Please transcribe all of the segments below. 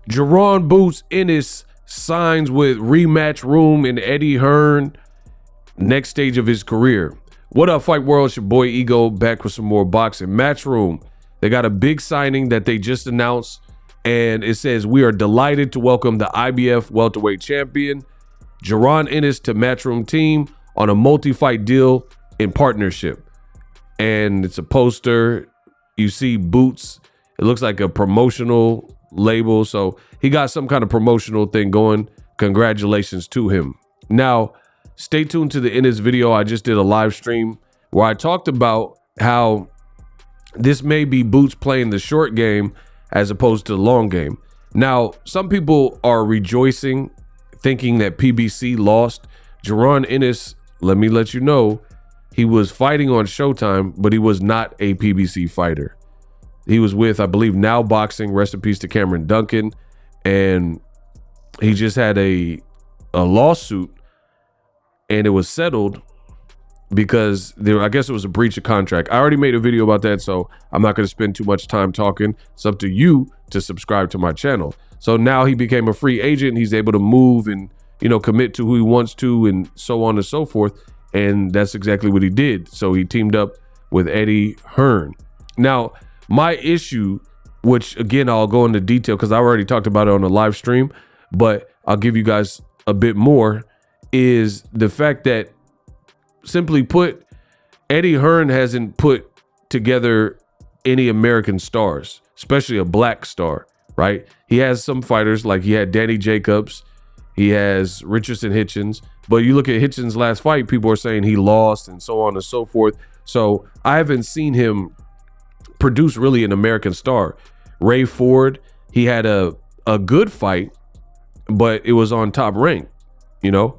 Jaron boots Ennis signs with Rematchroom and Eddie Hearn. Next stage of his career. What up, Fight World? It's your boy Ego back with some more boxing. Matchroom. They got a big signing that they just announced, and it says, we are delighted to welcome the IBF welterweight champion Jaron Ennis to Matchroom team on a multi-fight deal in partnership. And it's a poster. You see boots. It looks like a promotional label. So he got some kind of promotional thing going. Congratulations to him. Now, stay tuned to the Ennis video. I just did a live stream where I talked about how this may be Boots playing the short game as opposed to the long game. Now, some people are rejoicing, thinking that PBC lost. Jaron Ennis, let me let you know, he was fighting on Showtime, but he was not a PBC fighter. He was with, I believe, Now Boxing, rest in peace to Cameron Duncan, and he just had a lawsuit, and it was settled because I guess it was a breach of contract. I already made a video about that, so I'm not going to spend too much time talking. It's up to you to subscribe to my channel. So now he became a free agent. He's able to move and, you know, commit to who he wants to and so on and so forth. And that's exactly what he did. So he teamed up with Eddie Hearn. Now, my issue, which again, I'll go into detail because I already talked about it on the live stream, but I'll give you guys a bit more, is the fact that, simply put, Eddie Hearn hasn't put together any American stars, especially a black star, right? He has some fighters, like he had Danny Jacobs, he has Richardson Hitchens, but you look at Hitchens' last fight, people are saying he lost and so on and so forth. So I haven't seen him produce really an American star. Ray Ford, he had a good fight, but it was on Top Rank, you know,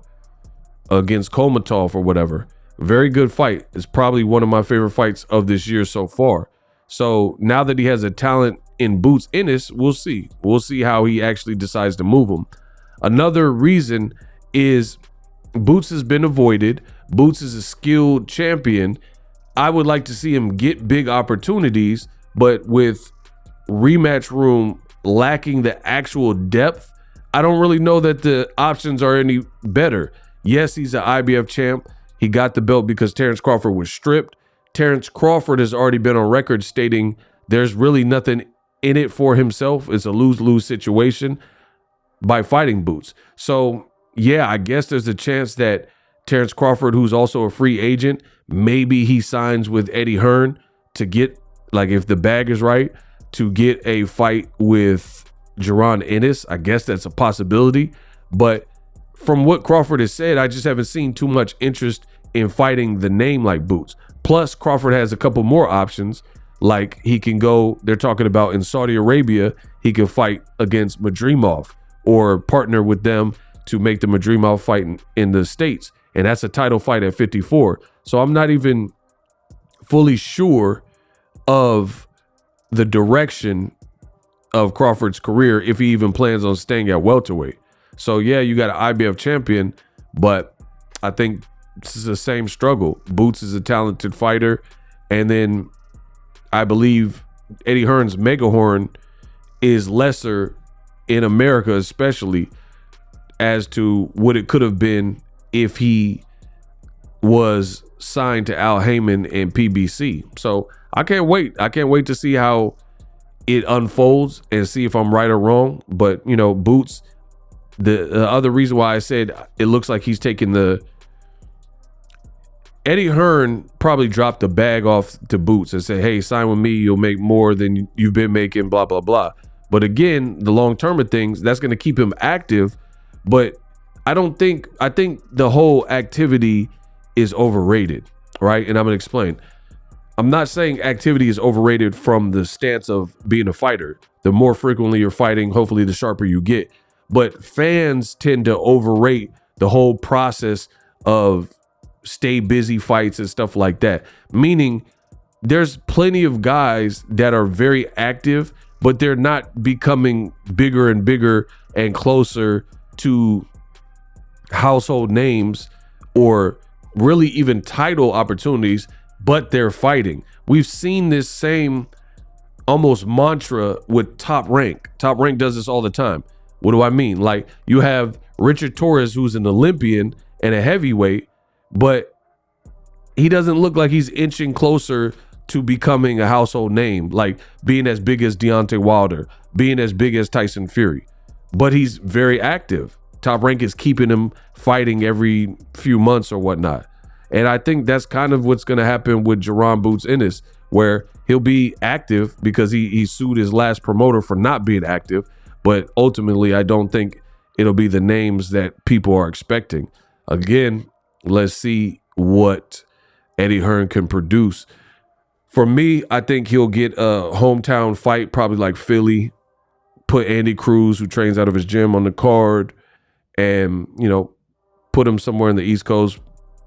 against Kolmatov or whatever. Very good fight. It's probably one of my favorite fights of this year so far. So now that he has a talent in Boots Ennis, we'll see. We'll see how he actually decides to move him. Another reason is Boots has been avoided. Boots is a skilled champion. I would like to see him get big opportunities, but with Rematchroom lacking the actual depth, I don't really know that the options are any better. Yes, he's an IBF champ. He got the belt because Terrence Crawford was stripped. Terrence Crawford has already been on record stating there's really nothing in it for himself. It's a lose-lose situation by fighting Boots. So, yeah, I guess there's a chance that Terrence Crawford, who's also a free agent, maybe he signs with Eddie Hearn to get, like, if the bag is right, to get a fight with Jaron Ennis. I guess that's a possibility. But from what Crawford has said, I just haven't seen too much interest in fighting the name like Boots. Plus, Crawford has a couple more options. Like, he can go, they're talking about in Saudi Arabia, he can fight against Madrimov or partner with them to make the Madrimov fight in the States. And that's a title fight at 54. So I'm not even fully sure of the direction of Crawford's career if he even plans on staying at welterweight. So yeah, you got an IBF champion, but I think this is the same struggle. Boots is a talented fighter, and then I believe Eddie Hearn's Megahorn is lesser in America, especially as to what it could have been if he was signed to Al Heyman and PBC. So I can't wait. I can't wait to see how it unfolds and see if I'm right or wrong. But, you know, Boots, the other reason why I said it looks like he's taking the Eddie Hearn probably dropped the bag off to Boots and said, hey, sign with me. You'll make more than you've been making, blah, blah, blah. But again, the long term of things, that's going to keep him active. But I think the whole activity is overrated, right? And I'm going to explain. I'm not saying activity is overrated from the stance of being a fighter. The more frequently you're fighting, hopefully the sharper you get. But fans tend to overrate the whole process of stay busy fights and stuff like that. Meaning there's plenty of guys that are very active, but they're not becoming bigger and bigger and closer to household names or really even title opportunities, but they're fighting. We've seen this same almost mantra with Top Rank. Top Rank does this all the time. What do I mean? Like, you have Richard Torres, who's an Olympian and a heavyweight, but he doesn't look like he's inching closer to becoming a household name, like being as big as Deontay Wilder, being as big as Tyson Fury. But he's very active. Top Rank is keeping him fighting every few months or whatnot. And I think that's kind of what's going to happen with Jaron Boots Ennis, where he'll be active because he sued his last promoter for not being active. But ultimately, I don't think it'll be the names that people are expecting. Again, let's see what Eddie Hearn can produce. For me, I think he'll get a hometown fight, probably like Philly, put Andy Cruz, who trains out of his gym, on the card, and, you know, put him somewhere in the East Coast,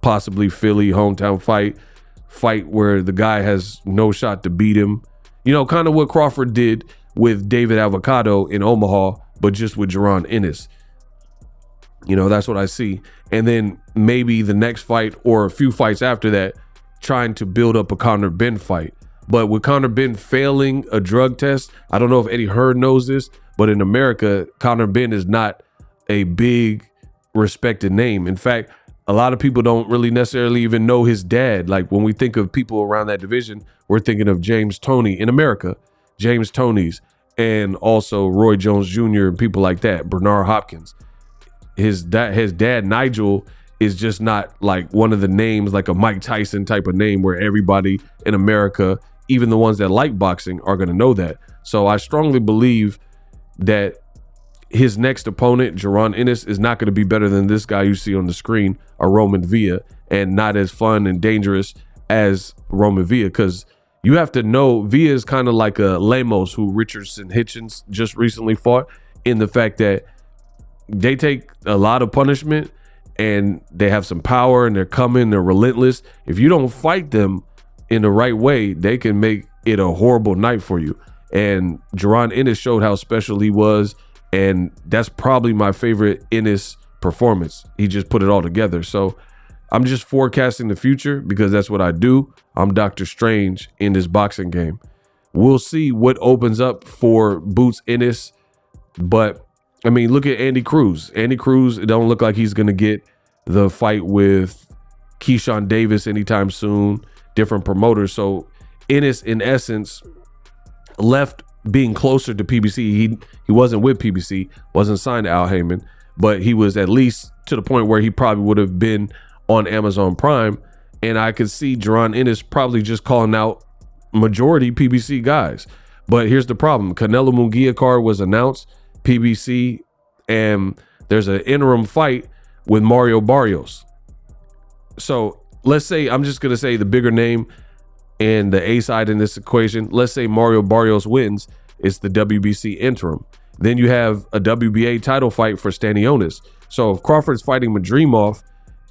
possibly Philly, hometown fight where the guy has no shot to beat him. You know, kind of what Crawford did with David Avocado in Omaha, but just with Jaron Ennis. You know, that's what I see. And then maybe the next fight or a few fights after that, trying to build up a Conor Benn fight. But with Conor Benn failing a drug test, I don't know if Eddie Hearn knows this, but in America, Conor Benn is not a big respected name. In fact, a lot of people don't really necessarily even know his dad. Like, when we think of people around that division, we're thinking of James Toney in America, James Toney's, and also Roy Jones Jr. and people like that, Bernard Hopkins. His dad, Nigel, is just not like one of the names, like a Mike Tyson type of name where everybody in America, even the ones that like boxing, are going to know that. So I strongly believe that his next opponent, Jaron Ennis, is not going to be better than this guy you see on the screen, a Roman Villa, and not as fun and dangerous as Roman Villa, because you have to know Villa is kind of like a Lemos, who Richardson Hitchens just recently fought, in the fact that they take a lot of punishment and they have some power and they're coming, they're relentless. If you don't fight them in the right way, they can make it a horrible night for you. And Jaron Ennis showed how special he was, and that's probably my favorite Ennis performance. He just put it all together. So I'm just forecasting the future because that's what I do. I'm Dr. Strange in this boxing game. We'll see what opens up for Boots Ennis, but I mean, look at Andy Cruz. Andy Cruz, it don't look like he's going to get the fight with Keyshawn Davis anytime soon. Different promoters. So Ennis, in essence, left being closer to PBC. He wasn't with PBC, wasn't signed to Al Heyman, but he was at least to the point where he probably would have been on Amazon Prime. And I could see Jaron Ennis probably just calling out majority PBC guys. But here's the problem. Canelo Munguia card was announced, PBC, and there's an interim fight with Mario Barrios. So let's say, I'm just going to say the bigger name and the A side in this equation. Let's say Mario Barrios wins. It's the WBC interim. Then you have a WBA title fight for Stanionis. So if Crawford's fighting Madrimov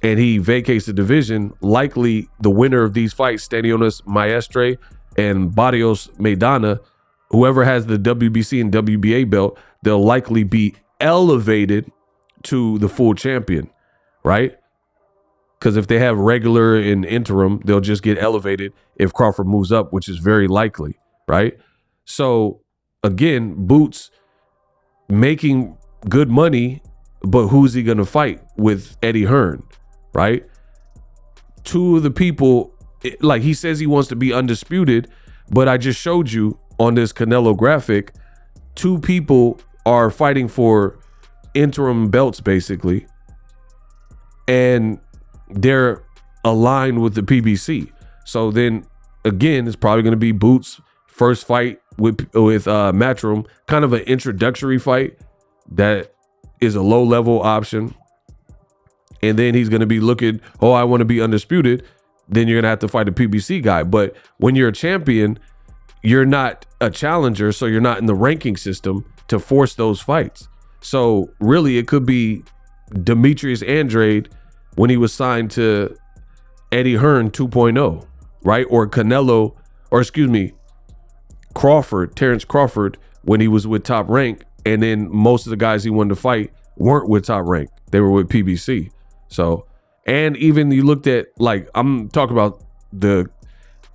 and he vacates the division, likely the winner of these fights, Stanionis Maestre and Barrios Maidana, whoever has the WBC and WBA belt, they'll likely be elevated to the full champion, right? Because if they have regular and interim, they'll just get elevated if Crawford moves up, which is very likely, right? So again, Boots making good money, but who's he going to fight with? Eddie Hearn, right? Two of the people, like, he says he wants to be undisputed, but I just showed you on this Canelo graphic, two people are fighting for interim belts basically, and they're aligned with the PBC. So then again, it's probably going to be Boots' first fight with Matchroom, kind of an introductory fight that is a low-level option. And then he's going to be looking, oh, I want to be undisputed. Then you're going to have to fight a PBC guy. But when you're a champion, you're not a challenger, so you're not in the ranking system to force those fights. So really, it could be Demetrius Andrade when he was signed to Eddie Hearn 2.0, right? Or Canelo, or excuse me, Crawford, Terrence Crawford, when he was with Top Rank, and then most of the guys he wanted to fight weren't with Top Rank. They were with PBC. So, and even you looked at, like, I'm talking about the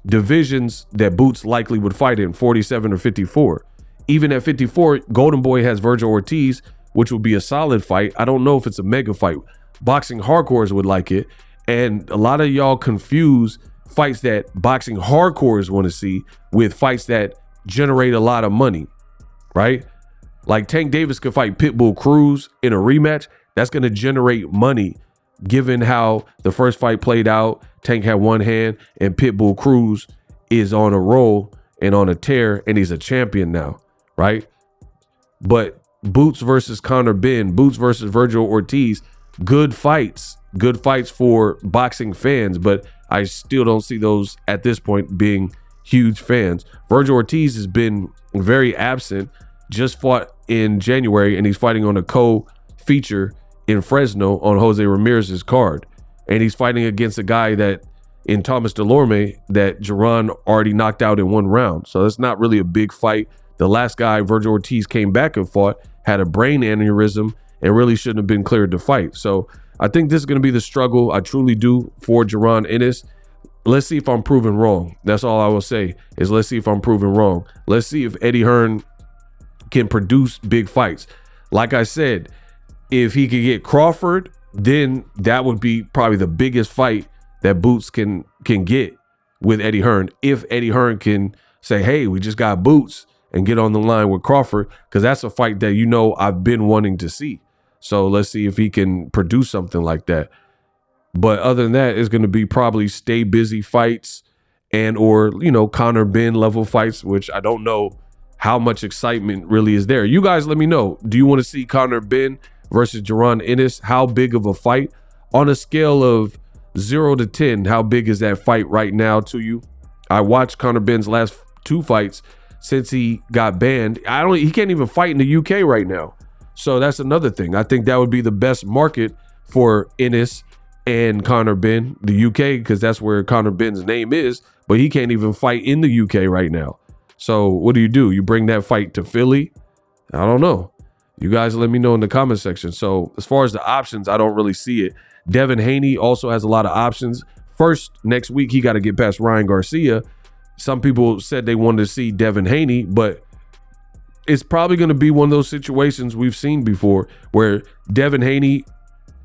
divisions that Boots likely would fight in, 47 or 54. Even at 54, Golden Boy has Virgil Ortiz, which would be a solid fight. I don't know if it's a mega fight. Boxing hardcores would like it. And a lot of y'all confuse fights that boxing hardcores want to see with fights that generate a lot of money, right? Like Tank Davis could fight Pitbull Cruz in a rematch. That's going to generate money given how the first fight played out. Tank had one hand and Pitbull Cruz is on a roll and on a tear, and he's a champion now, right? But Boots versus Conor Benn, Boots versus Virgil Ortiz, good fights for boxing fans, but I still don't see those at this point being huge fans. Virgil Ortiz has been very absent, just fought in January, and he's fighting on a co-feature in Fresno on Jose Ramirez's card. And he's fighting against a guy that in Thomas Delorme that Jaron already knocked out in one round. So that's not really a big fight. The last guy Virgil Ortiz came back and fought had a brain aneurysm and really shouldn't have been cleared to fight. So I think this is going to be the struggle. I truly do for Jaron Ennis. Let's see if I'm proven wrong. That's all I will say is let's see if I'm proven wrong. Let's see if Eddie Hearn can produce big fights. Like I said, if he could get Crawford, then that would be probably the biggest fight that Boots can get with Eddie Hearn. If Eddie Hearn can say, hey, we just got Boots, and get on the line with Crawford, because that's a fight that, you know, I've been wanting to see. So let's see if he can produce something like that. But other than that, it's going to be probably stay busy fights and or, you know, Conor Benn level fights, which I don't know how much excitement really is there. You guys let me know. Do you want to see Conor Benn versus Jaron Ennis? How big of a fight? On a scale of 0 to 10, how big is that fight right now to you? I watched Conor Benn's last two fights since he got banned. He can't even fight in the UK right now. So that's another thing. I think that would be the best market for Ennis and Conor Benn, the UK, because that's where Conor Benn's name is, but he can't even fight in the UK right now. So what do? You bring that fight to Philly? I don't know. You guys let me know in the comment section. So as far as the options, I don't really see it. Devin Haney also has a lot of options. First, next week, he got to get past Ryan Garcia. Some people said they wanted to see Devin Haney, but it's probably going to be one of those situations we've seen before where Devin Haney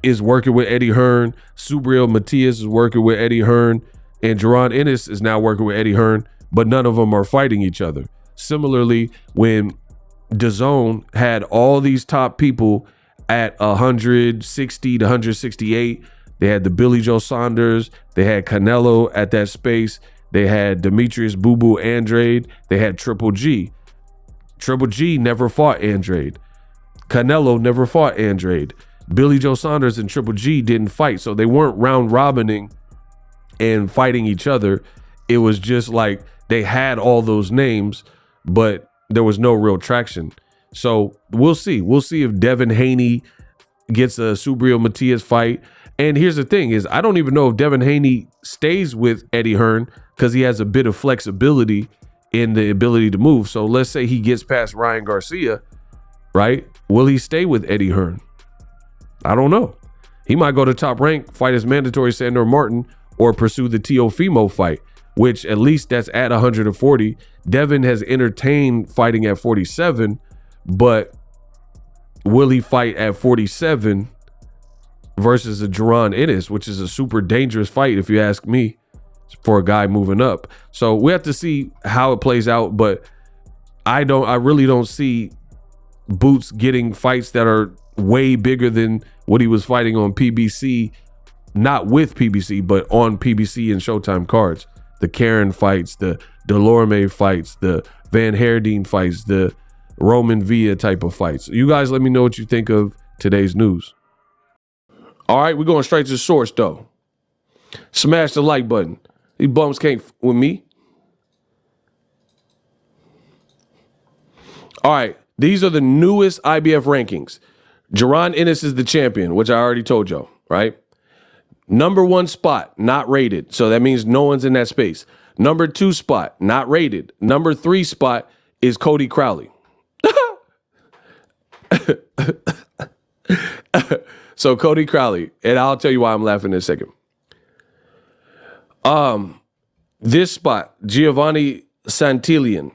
is working with Eddie Hearn, Subriel Matias is working with Eddie Hearn, and Jaron Ennis is now working with Eddie Hearn, but none of them are fighting each other. Similarly, when DAZN had all these top people at 160 to 168, they had the Billy Joe Saunders, they had Canelo at that space, they had Demetrius Boo Boo Andrade, they had Triple G. Triple G never fought Andrade. Canelo never fought Andrade. Billy Joe Saunders and Triple G didn't fight, so they weren't round robining and fighting each other. It was just like they had all those names, but there was no real traction. So we'll see. We'll see if Devin Haney gets a Subriel Matias fight. And here's the thing is, I don't even know if Devin Haney stays with Eddie Hearn because he has a bit of flexibility in the ability to move. So let's say he gets past Ryan Garcia, right? Will he stay with Eddie Hearn? I don't know. He might go to Top Rank, fight his mandatory Sandor Martin, or pursue the Teofimo fight, which at least that's at 140. Devin has entertained fighting at 47, but will he fight at 47 versus a Jaron Ennis, which is a super dangerous fight, if you ask me, for a guy moving up. So we have to see how it plays out, but I really don't see Boots getting fights that are way bigger than what he was fighting on PBC, not with PBC, but on PBC and Showtime cards. The Karen fights, the Delorme fights, the Van Herdeen fights, the Roman Villa type of fights. You guys let me know what you think of today's news. All right, we're going straight to the source, though. Smash the like button. These bums can't with me. All right, these are the newest IBF rankings. Jaron Ennis is the champion, which I already told y'all, right? Number 1 spot, not rated. So that means no one's in that space. Number 2 spot, not rated. Number 3 spot is Cody Crowley. So Cody Crowley, and I'll tell you why I'm laughing in a second. This spot, Giovanni Santillan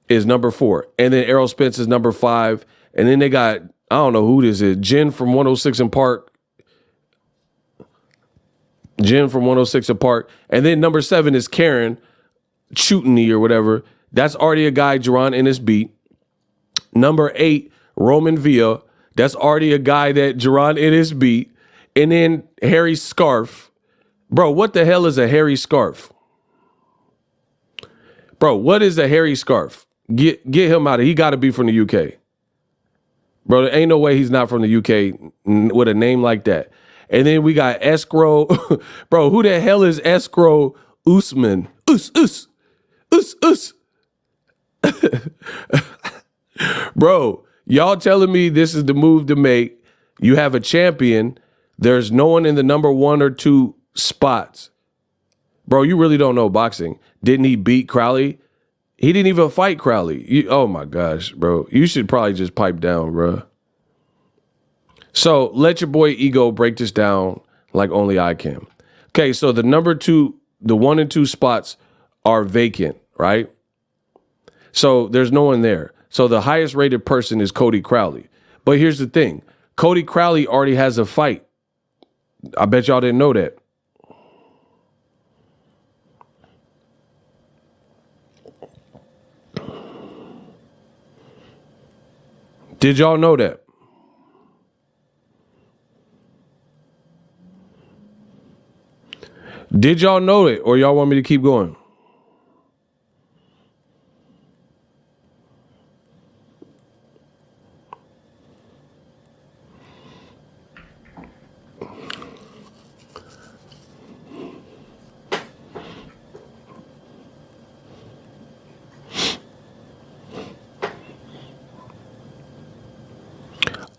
is number 4. And then Errol Spence is number 5. And then they got, I don't know who this is, Jen from 106 and Park. Jen from 106 and Park. And then number 7 is Karen Chutney or whatever. That's already a guy Jaron Ennis beat. Number 8, Roman Villa. That's already a guy that Jaron Ennis beat. And then Harry Scarf. Bro, what the hell is a Harry Scarf? Bro, what is a Harry Scarf? Get him out of here. He got to be from the UK. Bro, there ain't no way he's not from the UK with a name like that. And then we got Escrow. Bro, who the hell is Escrow Usman? Us. Bro, y'all telling me this is the move to make. You have a champion. There's no one in the number 1 or 2 spots. Bro, you really don't know boxing. Didn't he beat Crowley? He didn't even fight Crowley. Oh my gosh, bro. You should probably just pipe down, bro. So let your boy Ego break this down like only I can. Okay, so the number 2, the 1 and 2 spots are vacant, right? So there's no one there. So the highest rated person is Cody Crowley. But here's the thing. Cody Crowley already has a fight. I bet y'all didn't know that. Did y'all know that? Did y'all know it, or y'all want me to keep going?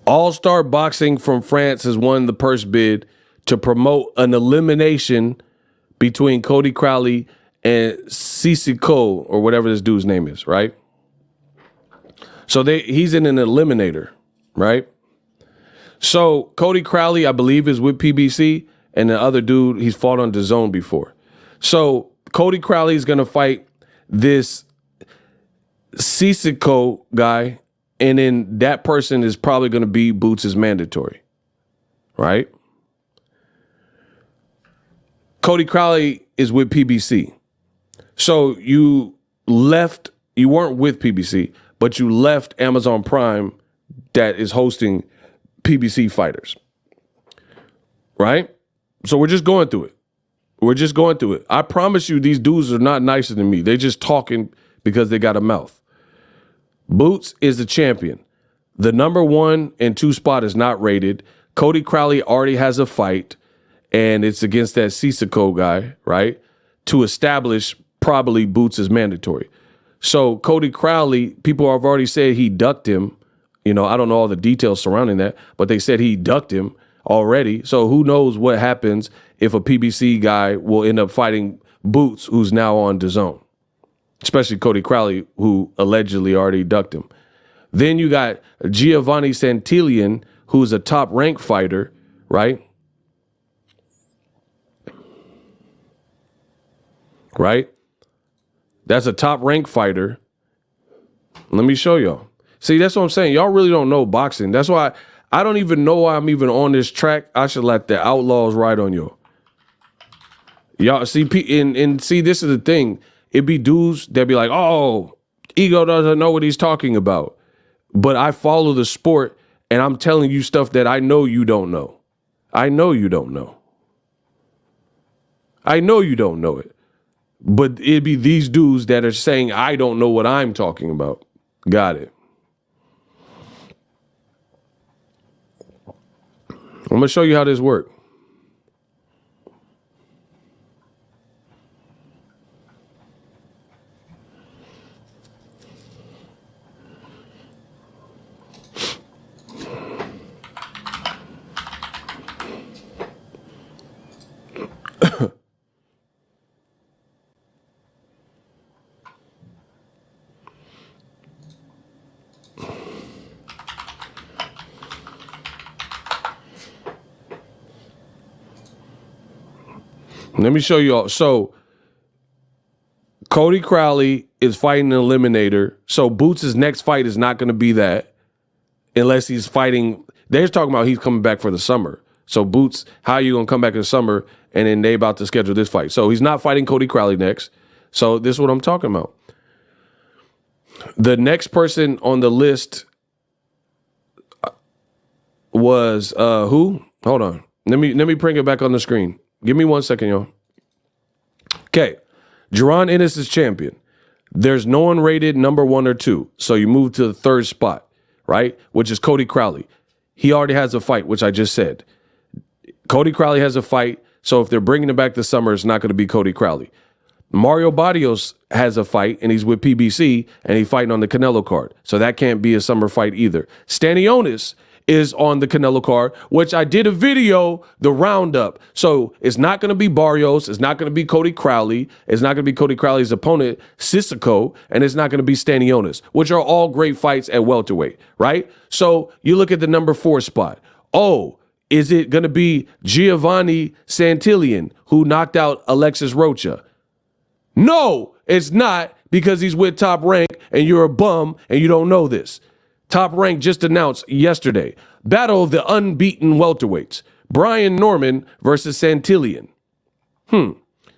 All-Star Boxing from France has won the purse bid to promote an elimination between Cody Crowley and Sissoko, or whatever this dude's name is, right? So he's in an eliminator, right? So Cody Crowley, I believe, is with PBC, and the other dude, he's fought on DAZN before. So Cody Crowley is going to fight this Sissoko guy, and then that person is probably going to be Boots' mandatory, right? Cody Crowley is with PBC. So you weren't with PBC, but you left Amazon Prime that is hosting PBC fighters, right? So we're just going through it. I promise you these dudes are not nicer than me. They just talking because they got a mouth. Boots is the champion. The number 1 and 2 spot is not rated. Cody Crowley already has a fight, and it's against that Sissoko guy, right? To establish probably Boots is mandatory. So Cody Crowley, people have already said he ducked him. You know, I don't know all the details surrounding that, but they said he ducked him already. So who knows what happens if a PBC guy will end up fighting Boots, who's now on DAZN. Especially Cody Crowley, who allegedly already ducked him. Then you got Giovanni Santillan, who's a top-ranked fighter, right? Right? That's a top-ranked fighter. Let me show y'all. See, that's what I'm saying. Y'all really don't know boxing. That's why I don't even know why I'm even on this track. I should let the outlaws ride on y'all. Y'all see, and see, this is the thing. It be dudes that be like, oh, Ego doesn't know what he's talking about. But I follow the sport, and I'm telling you stuff that I know you don't know. I know you don't know. I know you don't know it. But it'd be these dudes that are saying, I don't know what I'm talking about. Got it. I'm going to show you how this works. Let me show you all. So Cody Crowley is fighting an eliminator. So Boots' next fight is not going to be that unless he's fighting. They're talking about he's coming back for the summer. So Boots, how are you going to come back in the summer? And then they about to schedule this fight. So he's not fighting Cody Crowley next. So this is what I'm talking about. The next person on the list was who? Hold on. Let me bring it back on the screen. Give me 1 second, y'all. Okay. Jaron Ennis is champion. There's no one rated number 1 or 2. So you move to the third spot, right? Which is Cody Crowley. He already has a fight, which I just said. Cody Crowley has a fight. So if they're bringing it back this summer, it's not going to be Cody Crowley. Mario Barrios has a fight, and he's with PBC, and he's fighting on the Canelo card. So that can't be a summer fight either. Stanionis is on the Canelo card, which I did a video, the roundup. So it's not going to be Barrios. It's not going to be Cody Crowley. It's not going to be Cody Crowley's opponent, Sissoko, and it's not going to be Stanionis, which are all great fights at welterweight, right? So you look at the number 4 spot. Oh, is it going to be Giovanni Santillan, who knocked out Alexis Rocha? No, it's not, because he's with Top Rank and you're a bum and you don't know this. Top Rank just announced yesterday, battle of the unbeaten welterweights, Brian Norman versus Santillan.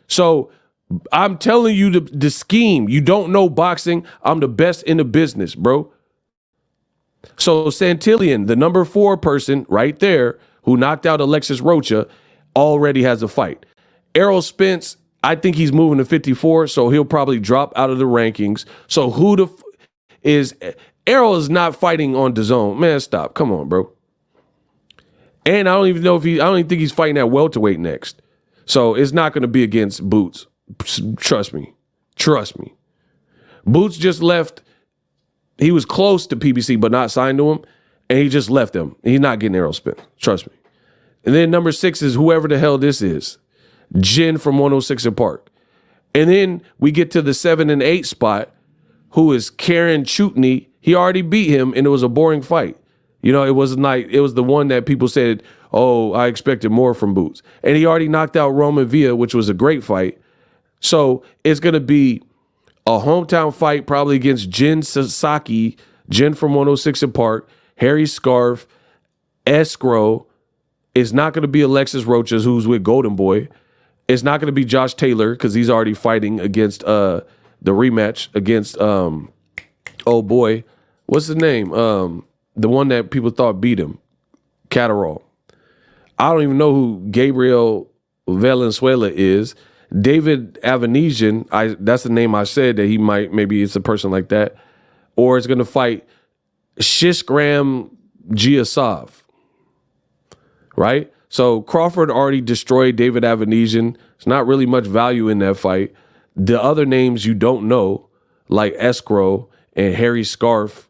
So I'm telling you the scheme. You don't know boxing. I'm the best in the business, bro. So Santillan, the number 4 person right there who knocked out Alexis Rocha, already has a fight. Errol Spence, I think he's moving to 54, so he'll probably drop out of the rankings. So who is Errol is not fighting on DAZN. Man, stop. Come on, bro. And I don't even know I don't even think he's fighting at welterweight next. So it's not going to be against Boots. Trust me. Trust me. Boots just left. He was close to PBC, but not signed to him. And he just left him. He's not getting Errol Spence. Trust me. And then number 6 is whoever the hell this is. Jen from 106 and Park. And then we get to the 7 and 8 spot, who is Karen Chutney. He already beat him, and it was a boring fight. You know, it was the one that people said, oh, I expected more from Boots. And he already knocked out Roman Villa, which was a great fight. So it's going to be a hometown fight, probably against Jen Sasaki, Jen from 106 and Park, Harry Scarf, Escrow. It's not going to be Alexis Rocha, who's with Golden Boy. It's not going to be Josh Taylor, because he's already fighting against the rematch against, oh boy, what's his name? The one that people thought beat him, Catterall. I don't even know who Gabriel Valenzuela is. David Avanesian, that's the name I said that he might, maybe it's a person like that. Or it's going to fight Shishgram Giasov, right? So Crawford already destroyed David Avanesian. There's not really much value in that fight. The other names you don't know, like Escrow and Harry Scarf,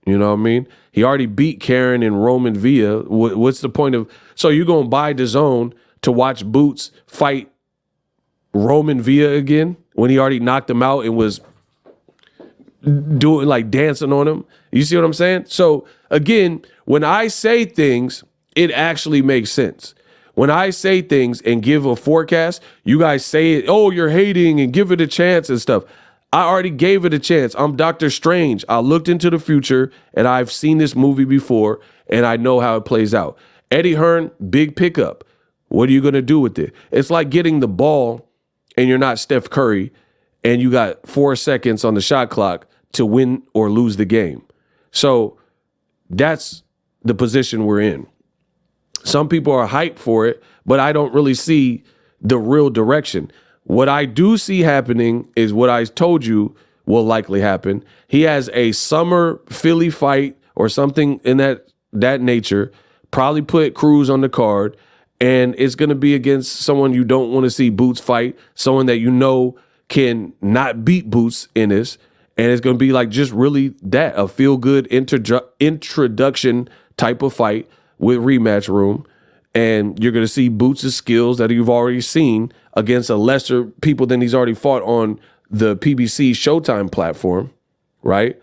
you know what I mean? He already beat Karen and Roman Villa. What's the point of... So you're going to buy DAZN to watch Boots fight Roman Villa again when he already knocked him out and was doing like dancing on him? You see what I'm saying? So again, when I say things, it actually makes sense. When I say things and give a forecast, you guys say it, oh, you're hating and give it a chance and stuff. I already gave it a chance. I'm Doctor Strange. I looked into the future and I've seen this movie before and I know how it plays out. Eddie Hearn, big pickup. What are you going to do with it? It's like getting the ball and you're not Steph Curry and you got 4 seconds on the shot clock to win or lose the game. So that's the position we're in. Some people are hyped for it, but I don't really see the real direction. What I do see happening is what I told you will likely happen. He has a summer Philly fight or something in that nature, probably put Cruz on the card, and it's going to be against someone you don't want to see Boots fight, someone that you know can not beat Boots in this, and it's going to be like just really that, a feel-good introduction type of fight with Rematchroom, and you're going to see Boots' skills that you've already seen against a lesser people than he's already fought on the PBC Showtime platform, right?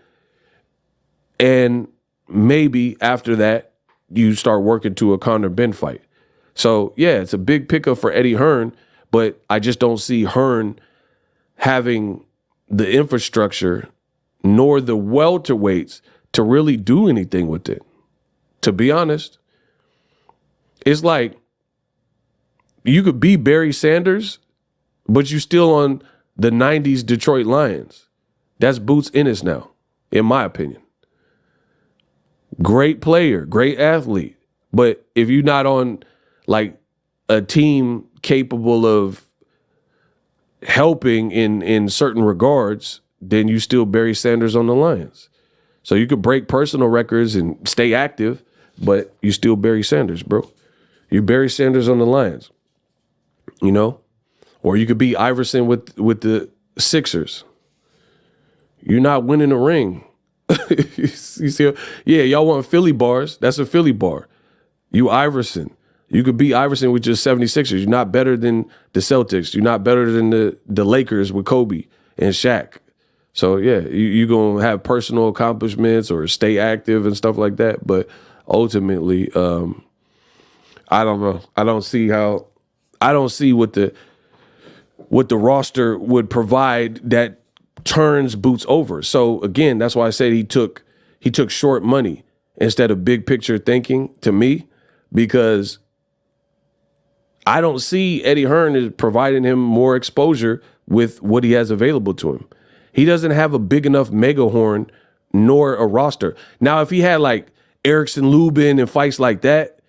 And maybe after that, you start working to a Conor Ben fight. So, yeah, it's a big pickup for Eddie Hearn, but I just don't see Hearn having the infrastructure nor the welterweights to really do anything with it. To be honest, it's like you could be Barry Sanders, but you still on the 90s Detroit Lions. That's Boots Ennis now, in my opinion. Great player, great athlete. But if you're not on like a team capable of helping in certain regards, then you still Barry Sanders on the Lions. So you could break personal records and stay active, but you still Barry Sanders, bro. You Barry Sanders on the Lions, you know? Or you could be Iverson with the Sixers. You're not winning a ring. You see, yeah, y'all want Philly bars. That's a Philly bar. You Iverson. You could be Iverson with just 76ers. You're not better than the Celtics. You're not better than the Lakers with Kobe and Shaq. So, yeah, you're going to have personal accomplishments or stay active and stuff like that. But ultimately, I don't know. I don't see what the roster would provide that turns Boots over. So, again, that's why I said he took short money instead of big picture thinking to me, because I don't see Eddie Hearn as providing him more exposure with what he has available to him. He doesn't have a big enough mega horn nor a roster. Now, if he had like Erickson Lubin and fights like that,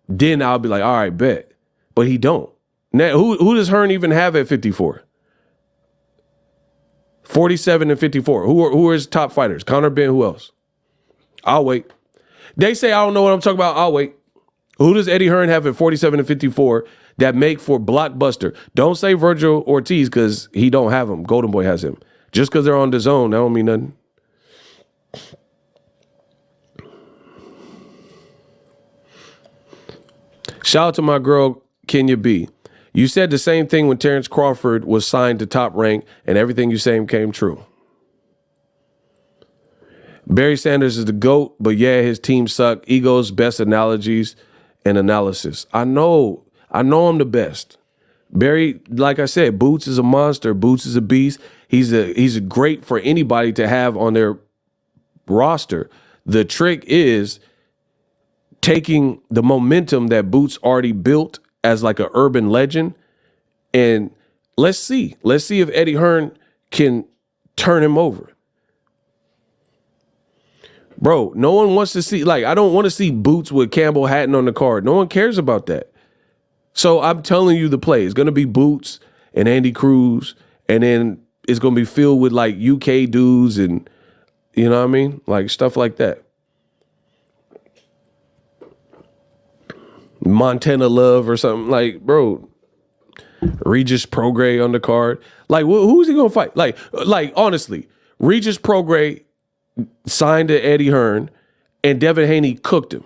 then I'll be like, all right, bet. But he don't. Now, who does Hearn even have at 54? 47 and 54. Who are his top fighters? Conor Benn, who else? I'll wait. They say I don't know what I'm talking about. I'll wait. Who does Eddie Hearn have at 47 and 54 that make for blockbuster? Don't say Virgil Ortiz because he don't have him. Golden Boy has him. Just because they're on the zone, that don't mean nothing. Shout out to my girl, Kenya B. You said the same thing when Terrence Crawford was signed to Top Rank, and everything you say came true. Barry Sanders is the GOAT, but yeah, his team suck. Ego's best analogies and analysis. I know I'm the best. Barry, like I said, Boots is a monster. Boots is a beast. He's a great for anybody to have on their roster. The trick is taking the momentum that Boots already built as like an urban legend, and let's see if Eddie Hearn can turn him over. Bro, no one wants to see, like, I don't want to see Boots with Campbell Hatton on the card. No one cares about that. So I'm telling you the play. It's going to be Boots and Andy Cruz, and then it's going to be filled with, like, UK dudes and, you know what I mean? Like, stuff like that. Montana Love or something. Like, bro, Regis Prograis on the card. Like, who's he going to fight? Like, honestly, Regis Prograis signed to Eddie Hearn, and Devin Haney cooked him.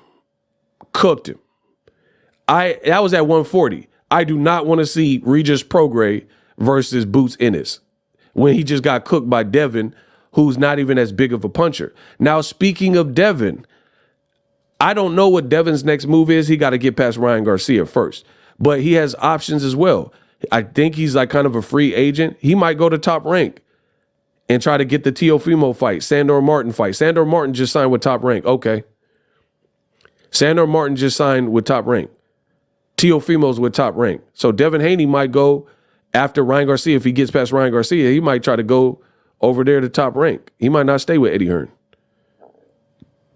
That was at 140. I do not want to see Regis Prograis versus Boots Ennis when he just got cooked by Devin, who's not even as big of a puncher. Now, speaking of Devin, I don't know what Devin's next move is. He got to get past Ryan Garcia first, but he has options as well. I think he's like kind of a free agent. He might go to Top Rank and try to get the Teofimo fight, Sandor Martin fight. Sandor Martin just signed with Top Rank. Okay. Sandor Martin just signed with Top Rank. Teofimo's with Top Rank. So Devin Haney might go after Ryan Garcia. If he gets past Ryan Garcia, he might try to go over there to Top Rank. He might not stay with Eddie Hearn.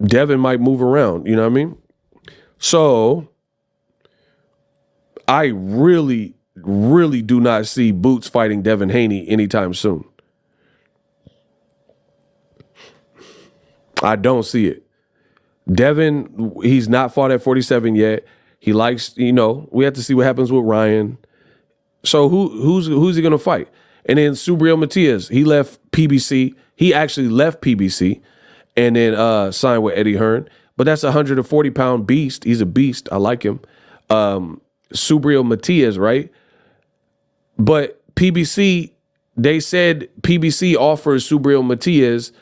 Devin might move around, you know what I mean? So I really, really do not see Boots fighting Devin Haney anytime soon. I don't see it. Devin, he's not fought at 47 yet. He likes, we have to see what happens with Ryan. So who's he going to fight? And then Subriel Matias, he left PBC. He actually left PBC and then signed with Eddie Hearn. But that's a 140-pound beast. He's a beast. I like him. Subriel Matias, right? But PBC, they said PBC offers Subriel Matias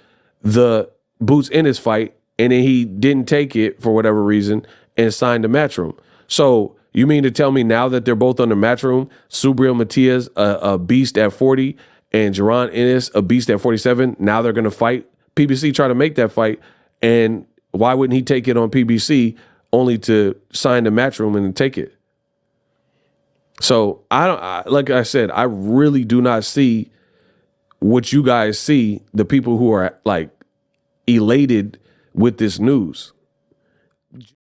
the Boots Ennis fight, and then he didn't take it for whatever reason and signed to Matchroom. So you mean to tell me now that they're both under Matchroom, Subriel Matias, a beast at 40, and Jaron Ennis, a beast at 47. Now they're going to fight. PBC try to make that fight, and why wouldn't he take it on PBC only to sign the Matchroom and take it? So like I said, I really do not see what you guys see, the people who are like elated with this news.